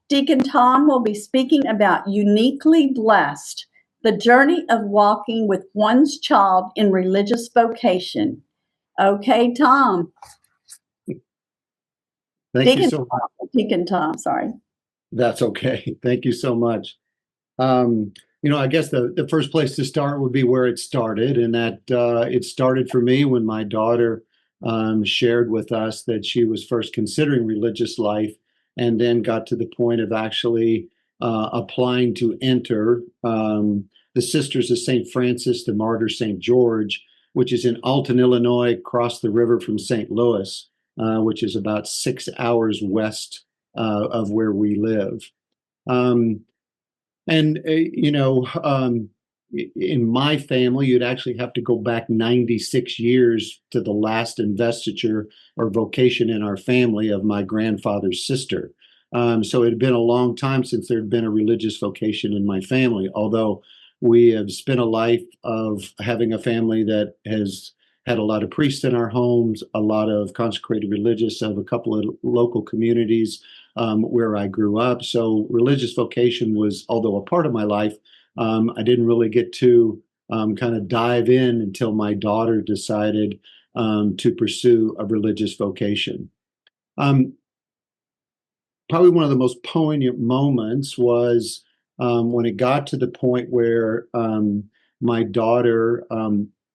Deacon Tom will be speaking about uniquely blessed, the journey of walking with one's child in religious vocation. Okay, Tom. Thank you Deacon so much. Tom, Deacon Tom, sorry. That's okay. Thank you so much. Um, I guess the first place to start would be where it started, and that it started for me when my daughter shared with us that she was first considering religious life and then got to the point of actually applying to enter the Sisters of St. Francis the Martyr St. George, which is in Alton, Illinois, across the river from St. Louis, which is about 6 hours west of where we live. Um, and, in my family, you'd actually have to go back 96 years to the last investiture or vocation in our family of my grandfather's sister. So it had been a long time since there had been a religious vocation in my family, although we have spent a life of having a family that has had a lot of priests in our homes, a lot of consecrated religious of a couple of local communities where I grew up. So religious vocation was, although a part of my life, I didn't really get to kind of dive in until my daughter decided to pursue a religious vocation. Um, Probably one of the most poignant moments was when it got to the point where my daughter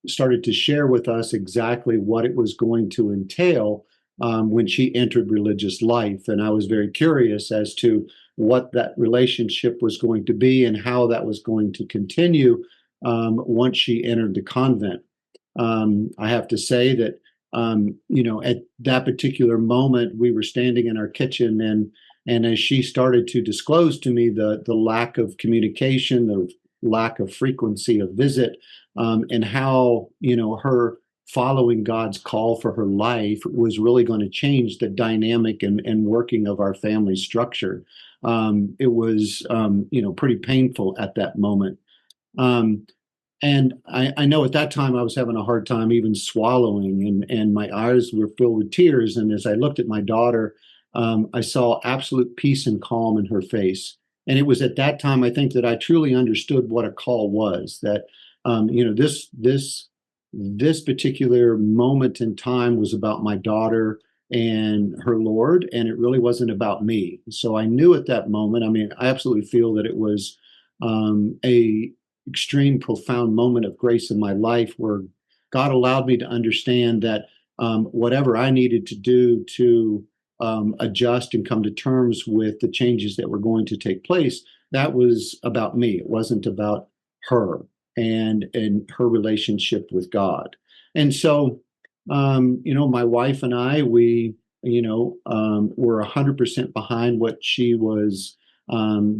started to share with us exactly what it was going to entail when she entered religious life. And I was very curious as to what that relationship was going to be and how that was going to continue once she entered the convent. I have to say that, at that particular moment, we were standing in our kitchen, and as she started to disclose to me the lack of communication, the lack of frequency of visit, and how her following God's call for her life was really going to change the dynamic and working of our family structure. It was pretty painful at that moment. Um, and I know at that time I was having a hard time even swallowing, and my eyes were filled with tears. And as I looked at my daughter, I saw absolute peace and calm in her face. And it was at that time, I think, that I truly understood what a call was. That this particular moment in time was about my daughter and her Lord, and it really wasn't about me. So I knew at that moment. I mean, I absolutely feel that it was a extreme, profound moment of grace in my life where God allowed me to understand that whatever I needed to do to adjust and come to terms with the changes that were going to take place, that was about me. It wasn't about her and her relationship with God. And so, my wife and I, we, were 100% behind what she was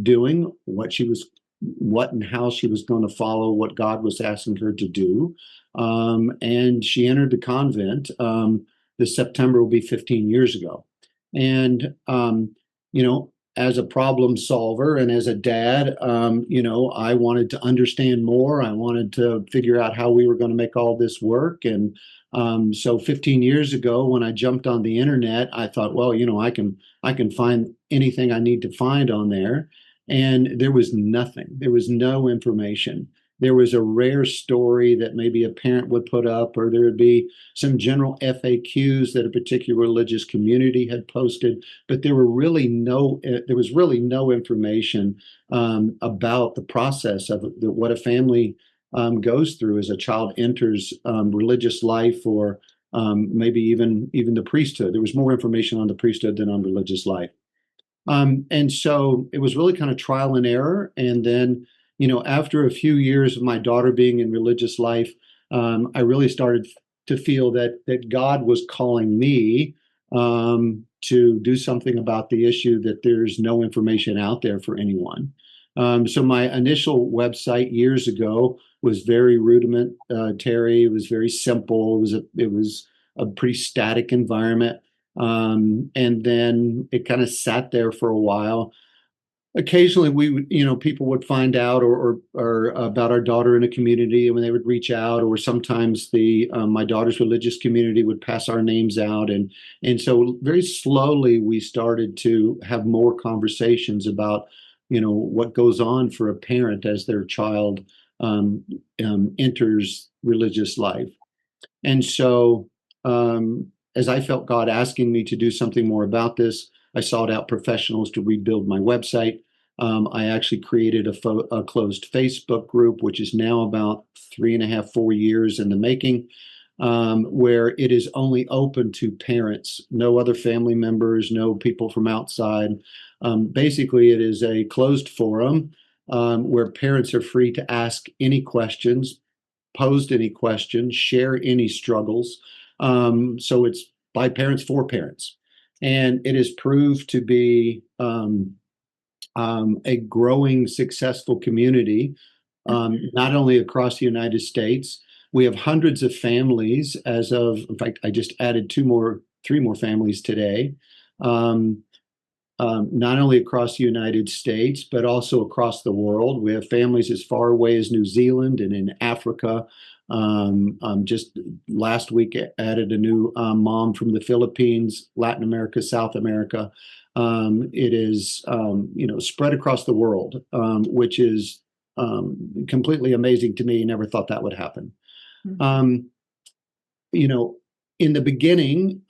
doing, what and how she was going to follow what God was asking her to do. And she entered the convent. This September will be 15 years ago. And, as a problem solver and as a dad, I wanted to understand more. I wanted to figure out how we were going to make all this work. And so 15 years ago, when I jumped on the internet, I thought, well, I can find anything I need to find on there. And there was nothing. There was no information. There was a rare story that maybe a parent would put up, or there would be some general FAQs that a particular religious community had posted, but there was really no information about the process of what a family goes through as a child enters religious life, or maybe even the priesthood. There was more information on the priesthood than on religious life. And so it was really kind of trial and error. And then, after a few years of my daughter being in religious life, I really started to feel that God was calling me to do something about the issue that there's no information out there for anyone. So my initial website years ago was very rudimentary. It was very simple. It was a pretty static environment. And then it kind of sat there for a while. Occasionally we would, people would find out or about our daughter in a community, and when they would reach out, or sometimes the my daughter's religious community would pass our names out, and so very slowly we started to have more conversations about, what goes on for a parent as their child enters religious life. And so, as I felt God asking me to do something more about this, I sought out professionals to rebuild my website. I actually created a closed Facebook group, which is now about 3.5, 4 years in the making, where it is only open to parents, no other family members, no people from outside. Basically, it is a closed forum where parents are free to ask any questions, posed any questions, share any struggles. So it's by parents for parents. And it has proved to be a growing, successful community, not only across the United States. We have hundreds of families as of, in fact, I just added three more families today. Not only across the United States, but also across the world. We have families as far away as New Zealand and in Africa. Just last week, added a new mom from the Philippines, Latin America, South America. It is, spread across the world, which is completely amazing to me. Never thought that would happen. Um, you know, in the beginning,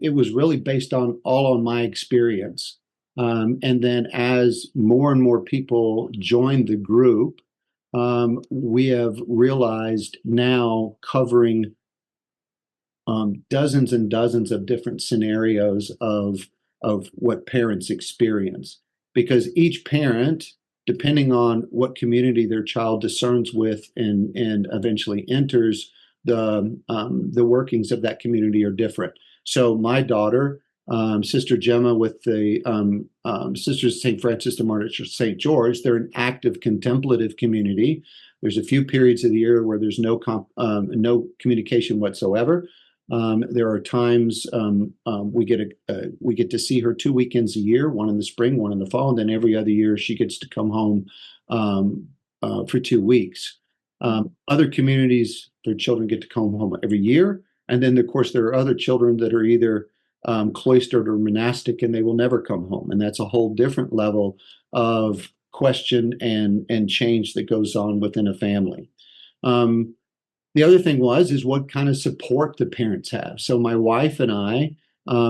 it was really based all on my experience. And then as more and more people joined the group, we have realized now covering dozens and dozens of different scenarios of what parents experience. Because each parent, depending on what community their child discerns with and eventually enters, the workings of that community are different. So my daughter, Sister Gemma with the Sisters of St. Francis de Martyr St. George, they're an active contemplative community. There's a few periods of the year where there's no communication whatsoever. There are times we get to see her 2 weekends a year, one in the spring, one in the fall, and then every other year she gets to come home for 2 weeks. Other communities, their children get to come home every year, and then of course there are other children that are either cloistered or monastic, and they will never come home, and that's a whole different level of question and change that goes on within a family. The other thing is what kind of support the parents have. So my wife and I,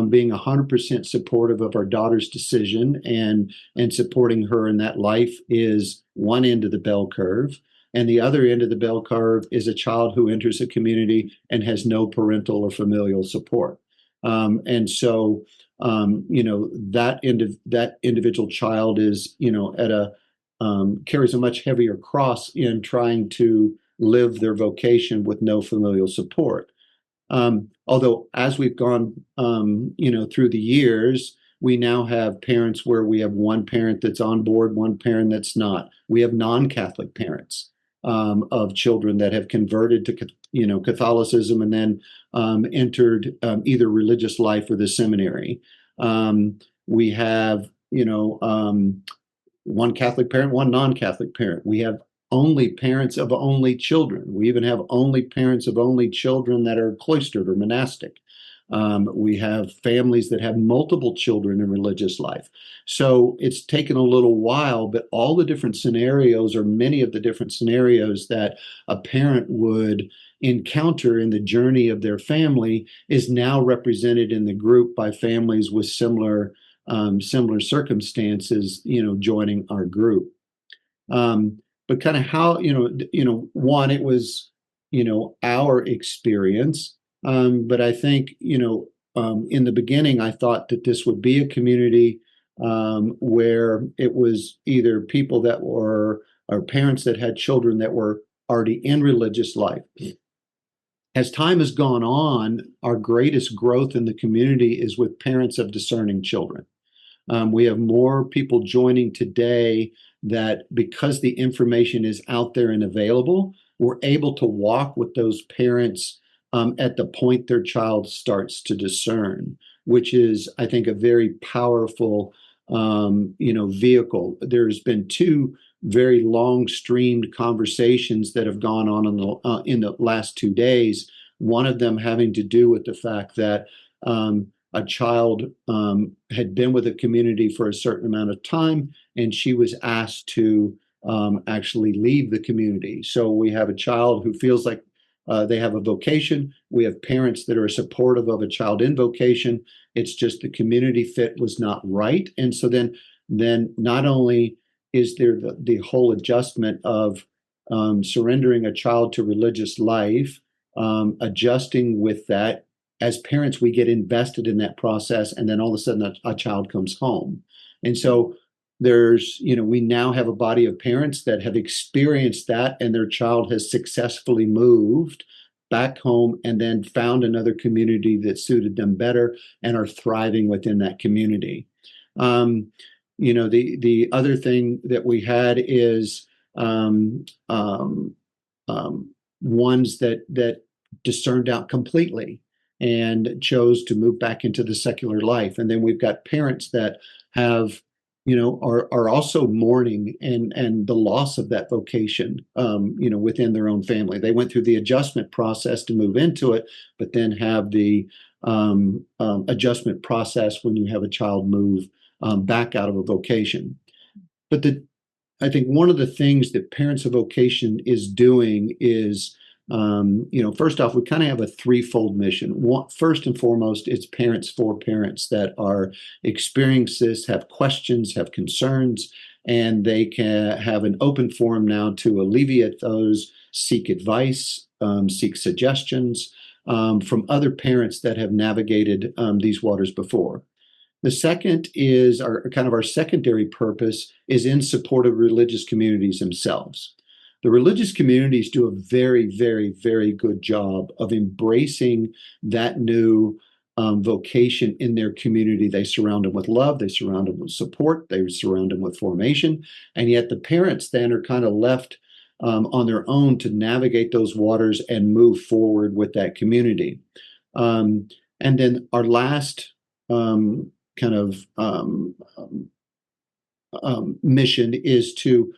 being 100% supportive of our daughter's decision and supporting her in that life, is one end of the bell curve. And the other end of the bell curve is a child who enters a community and has no parental or familial support. And so, that individual child is, carries a much heavier cross in trying to live their vocation with no familial support. Although as we've gone, through the years, we now have parents where we have one parent that's on board, one parent that's not. We have non-Catholic parents of children that have converted to, Catholicism and then entered either religious life or the seminary. We have, one Catholic parent, one non-Catholic parent. We have only parents of only children. We even have only parents of only children that are cloistered or monastic. We have families that have multiple children in religious life. So it's taken a little while, but all the different scenarios, or many of the different scenarios that a parent would encounter in the journey of their family, is now represented in the group by families with similar circumstances, joining our group. But kind of how, one, it was, our experience. But I think, in the beginning, I thought that this would be a community where it was either people that were, or parents that had children that were already in religious life. As time has gone on, our greatest growth in the community is with parents of discerning children. We have more people joining today that, because the information is out there and available, we're able to walk with those parents at the point their child starts to discern, which is, I think, a very powerful vehicle. There's been two very long streamed conversations that have gone on in the last 2 days. One of them having to do with the fact that a child had been with a community for a certain amount of time, and she was asked to actually leave the community. So we have a child who feels like they have a vocation. We have parents that are supportive of a child in vocation. It's just the community fit was not right. And so then not only is there the whole adjustment of surrendering a child to religious life, adjusting with that. As parents, we get invested in that process, and then all of a sudden a child comes home. And so we now have a body of parents that have experienced that, and their child has successfully moved back home and then found another community that suited them better and are thriving within that community. The other thing that we had is ones that discerned out completely and chose to move back into the secular life. And then we've got parents that have are also mourning and the loss of that vocation, within their own family. They went through the adjustment process to move into it, but then have the adjustment process when you have a child move back out of a vocation. But I think one of the things that Parents of Vocation is doing is, first off, we kind of have a threefold mission. First and foremost, it's parents for parents that are experiencing this, have questions, have concerns, and they can have an open forum now to alleviate those, seek advice, seek suggestions from other parents that have navigated these waters before. The second is our secondary purpose is in support of religious communities themselves. The religious communities do a very, very, very good job of embracing that new vocation in their community. They surround them with love, they surround them with support, they surround them with formation, and yet the parents then are kind of left on their own to navigate those waters and move forward with that community. And then our last mission is to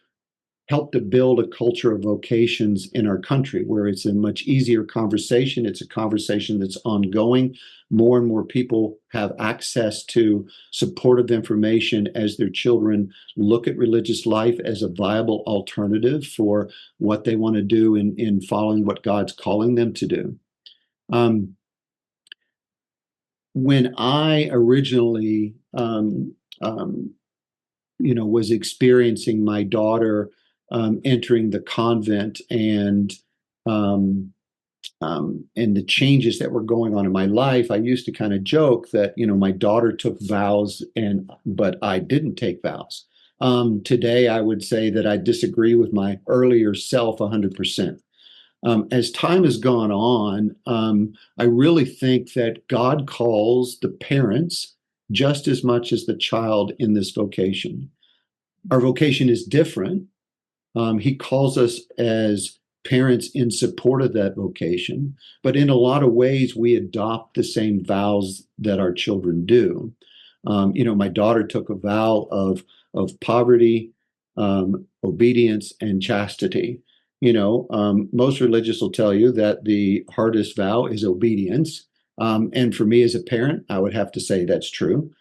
help to build a culture of vocations in our country where it's a much easier conversation. It's a conversation that's ongoing. More and more people have access to supportive information as their children look at religious life as a viable alternative for what they want to do in following what God's calling them to do. When I originally, was experiencing my daughter entering the convent and the changes that were going on in my life, I used to kind of joke that my daughter took vows but I didn't take vows. Today, I would say that I disagree with my earlier self 100%. As time has gone on, I really think that God calls the parents just as much as the child in this vocation. Our vocation is different. He calls us as parents in support of that vocation, but in a lot of ways, we adopt the same vows that our children do. My daughter took a vow of poverty, obedience, and chastity. Most religious will tell you that the hardest vow is obedience. And for me as a parent, I would have to say that's true.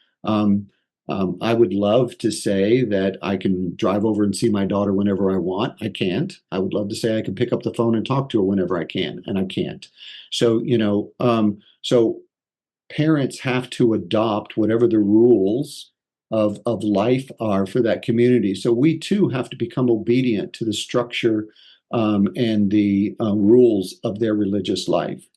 I would love to say that I can drive over and see my daughter whenever I want. I can't. I would love to say I can pick up the phone and talk to her whenever I can, and I can't. So, so parents have to adopt whatever the rules of life are for that community. So we too have to become obedient to the structure and the rules of their religious life.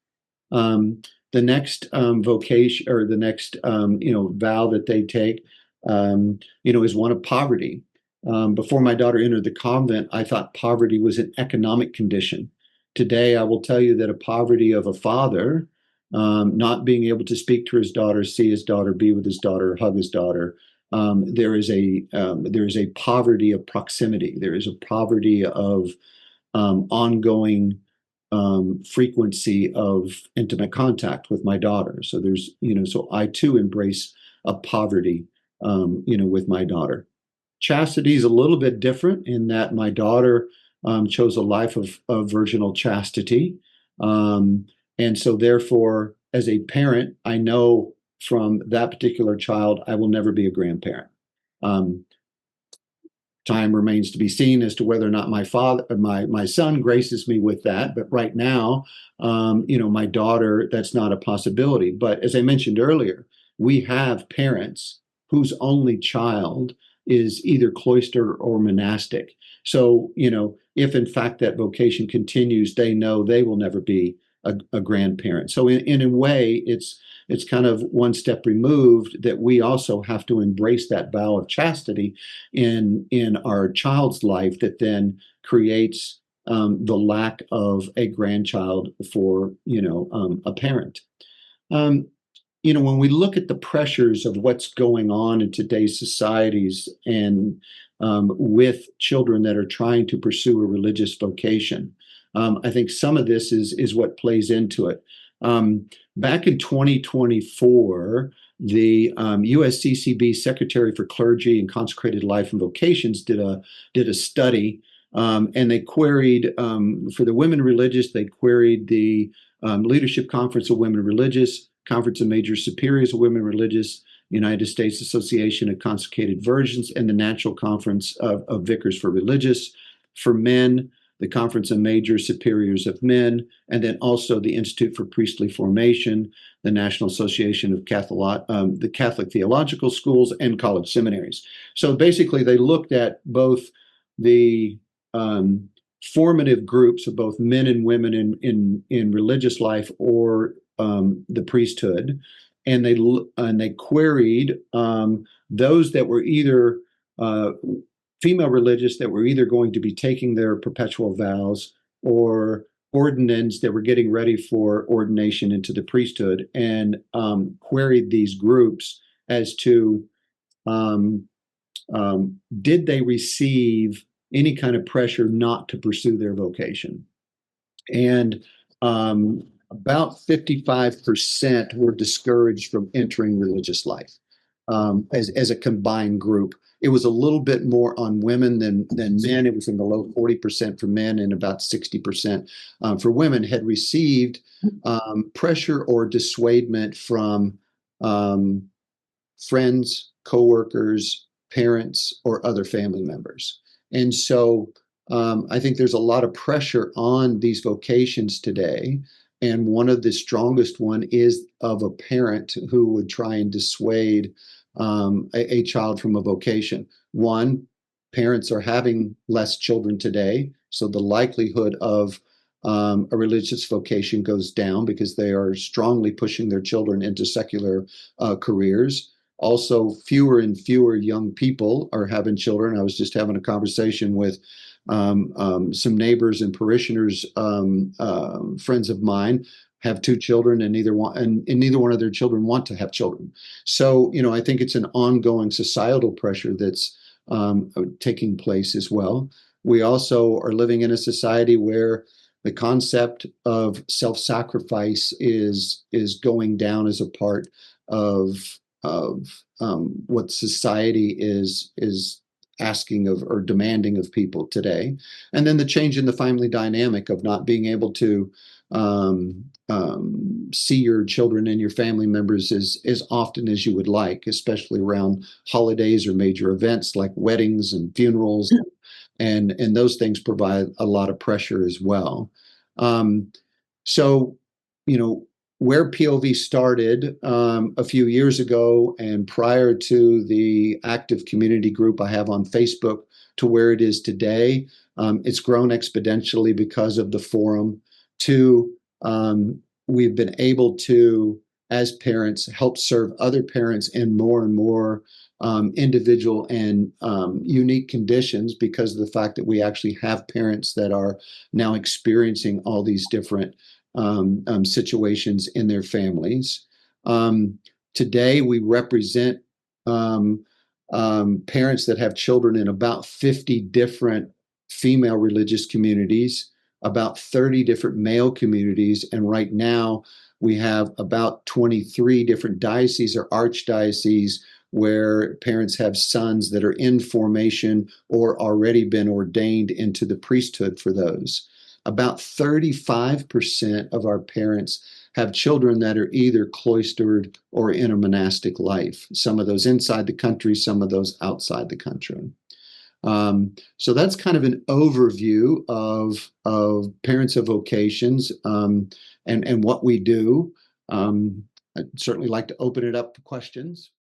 The next vocation or the next vow that they take, is one of poverty. Before my daughter entered the convent, I thought poverty was an economic condition. Today, I will tell you that a poverty of a father not being able to speak to his daughter, see his daughter, be with his daughter, hug his daughter. There is a poverty of proximity. There is a poverty of ongoing frequency of intimate contact with my daughter. So so I too embrace a poverty with my daughter. Chastity is a little bit different in that my daughter chose a life of virginal chastity. And so therefore, as a parent, I know from that particular child, I will never be a grandparent. Um, Time remains to be seen as to whether or not my son graces me with that. But right now, my daughter, that's not a possibility. But as I mentioned earlier, we have parents whose only child is either cloistered or monastic. So, if in fact that vocation continues, they know they will never be a grandparent. So in a way, it's kind of one step removed that we also have to embrace that vow of chastity in our child's life that then creates the lack of a grandchild for a parent. Um, when we look at the pressures of what's going on in today's societies and with children that are trying to pursue a religious vocation, I think some of this is what plays into it. Back in 2024, the USCCB Secretary for Clergy and Consecrated Life and Vocations did a study, and they queried for the women religious. They queried the Leadership Conference of Women Religious, Conference of Major Superiors of Women Religious, United States Association of Consecrated Virgins, and the National Conference of Vicars for Religious. For men, the Conference of Major Superiors of Men, and then also the Institute for Priestly Formation, the National Association of the Catholic Theological Schools, and college seminaries. So basically, they looked at both the formative groups of both men and women in religious life or the priesthood, and they queried those that were either female religious that were either going to be taking their perpetual vows or ordinands that were getting ready for ordination into the priesthood, and queried these groups as to did they receive any kind of pressure not to pursue their vocation. And about 55% were discouraged from entering religious life as a combined group. It was a little bit more on women than men. It was in the low 40% for men and about 60% for women had received pressure or dissuadement from friends, coworkers, parents, or other family members. And so I think there's a lot of pressure on these vocations today. And one of the strongest one is of a parent who would try and dissuade a child from a vocation. One, parents are having less children today, so the likelihood of a religious vocation goes down because they are strongly pushing their children into secular careers. Also, fewer and fewer young people are having children. I was just having a conversation with some neighbors and parishioners, friends of mine, have two children, and neither one of their children want to have children. So, I think it's an ongoing societal pressure that's taking place as well. We also are living in a society where the concept of self-sacrifice is going down as a part of what society is asking of or demanding of people today. And then the change in the family dynamic of not being able to see your children and your family members as often as you would like, especially around holidays or major events like weddings and funerals. And those things provide a lot of pressure as well. So, where POV started a few years ago and prior to the active community group I have on Facebook to where it is today, it's grown exponentially because of the forum. Two, we've been able to, as parents, help serve other parents in more and more individual and unique conditions because of the fact that we actually have parents that are now experiencing all these different situations in their families. Today, we represent parents that have children in about 50 different female religious communities, about 30 different male communities, and right now we have about 23 different dioceses or archdioceses where parents have sons that are in formation or already been ordained into the priesthood for those. About 35% of our parents have children that are either cloistered or in a monastic life. Some of those inside the country, some of those outside the country. So that's kind of an overview of Parents of Vocations, and what we do. I'd certainly like to open it up for questions.